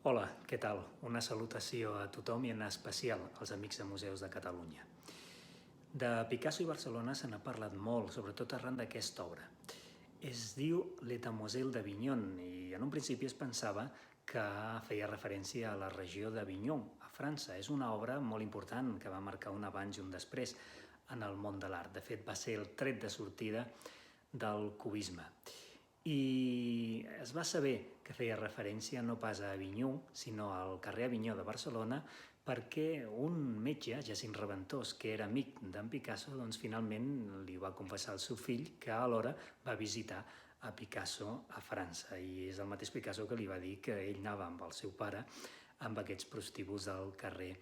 Hola, què tal? Una salutació a tothom i en especial als amics de Museus de Catalunya. De Picasso i Barcelona se n'ha parlat molt, sobretot arran d'aquesta obra. Es diu Le Demoiselle d'Avignon i en un principi es pensava que feia referència a la regió d'Avignon, a França. És una obra molt important que va marcar un abans i un després en el món de l'art. De fet, va ser el tret de sortida del cubisme. I es va saber que feia referència no pas a Avinyó, sinó al carrer Avinyó de Barcelona, perquè un metge, Jacint Reventós, que era amic d'en Picasso, doncs finalment li va confessar al seu fill que alhora va visitar a Picasso a França. I és el mateix Picasso que li va dir que ell anava amb el seu pare amb aquests prostíbuls del carrer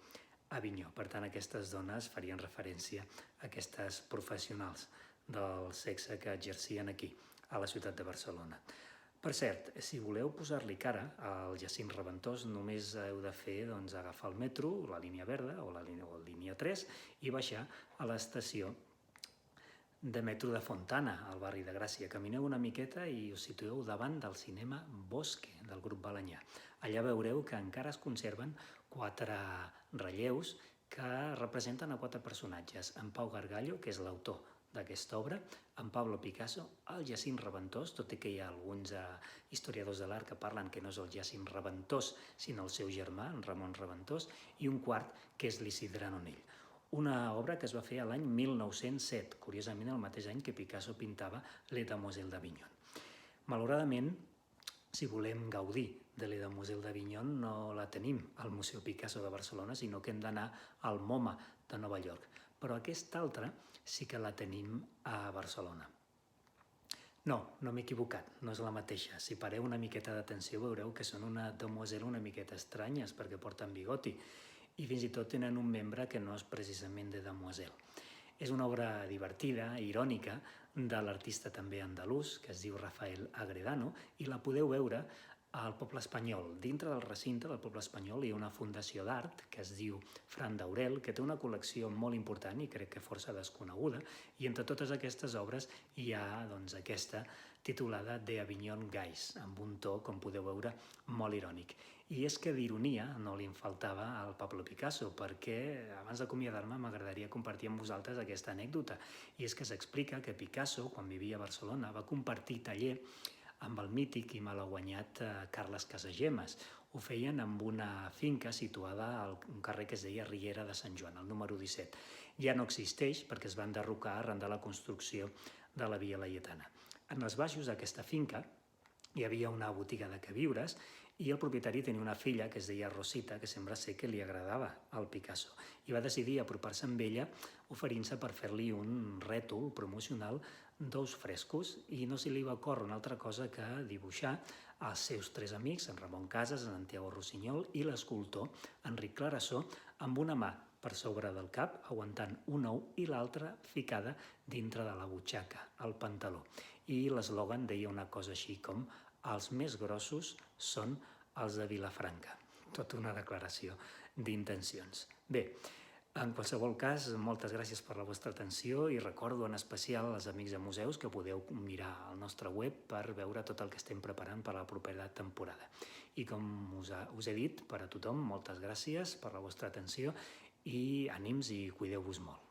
Avinyó. Per tant, aquestes dones farien referència a aquestes professionals del sexe que exercien aquí, a la ciutat de Barcelona. Per cert, si voleu posar-li cara al Jacint Reventós, només heu de fer agafar el metro, la línia verda o la línia 3 i baixar a l'estació de metro de Fontana, al barri de Gràcia. Camineu una miqueta i us situeu davant del cinema Bosque, del grup Balañà. Allà veureu que encara es conserven 4 relleus que representen a 4 personatges. En Pau Gargallo, que és l'autor d'aquesta obra, en Pablo Picasso, el Jacint Reventós, tot i que hi ha alguns historiadors de l'art que parlen que no és el Jacint Reventós, sinó el seu germà, en Ramon Reventós, i un quart, que és l'Isidre Nonell. Una obra que es va fer l'any 1907, curiosament el mateix any que Picasso pintava Les Demoiselles d'Avignon. Malauradament, si volem gaudir de Les Demoiselles d'Avignon, no la tenim al Museu Picasso de Barcelona, sinó que hem d'anar al MoMA de Nova York. Però aquesta altra sí que la tenim a Barcelona. No m'he equivocat, no és la mateixa. Si pareu una miqueta d'atenció veureu que són una demoiselle una miqueta estranyes perquè porten bigoti i fins i tot tenen un membre que no és precisament de demoiselle. És una obra divertida, irònica, de l'artista també andalús, que es diu Rafael Agredano, i la podeu veure al Poble Espanyol. Dintre del recinte del Poble Espanyol hi ha una fundació d'art que es diu Fran Daurel, que té una col·lecció molt important i crec que força desconeguda, i entre totes aquestes obres hi ha aquesta titulada De Avignon Guys, amb un to, com podeu veure, molt irònic. I és que d'ironia no li en faltava al Pablo Picasso, perquè abans d'acomiadar-me m'agradaria compartir amb vosaltres aquesta anècdota. I és que s'explica que Picasso, quan vivia a Barcelona, va compartir taller amb el mític i malaguanyat Carles Casagemas. Ho feien amb una finca situada a un carrer que es deia Riera de Sant Joan, el número 17. Ja no existeix perquè es va enderrocar arran de la construcció de la Via Laietana. En els baixos d'aquesta finca hi havia una botiga de queviures i el propietari tenia una filla que es deia Rosita, que sembla ser que li agradava al Picasso, i va decidir apropar-se amb ella oferint-se per fer-li un rètol promocional d'ous frescos i no se li va córrer una altra cosa que dibuixar els seus 3 amics, en Ramon Casas, en Santiago Rossinyol i l'escultor Enric Clarasó, amb una mà per sobre del cap, aguantant un ou i l'altra ficada dintre de la butxaca, al pantaló. I l'eslògan deia una cosa així com els més grossos són els de Vilafranca. Tota una declaració d'intencions. Bé, en qualsevol cas, moltes gràcies per la vostra atenció i recordo en especial als amics de museus que podeu mirar al nostre web per veure tot el que estem preparant per a la propera temporada. I com us he dit, per a tothom, moltes gràcies per la vostra atenció i ànims i cuideu-vos molt.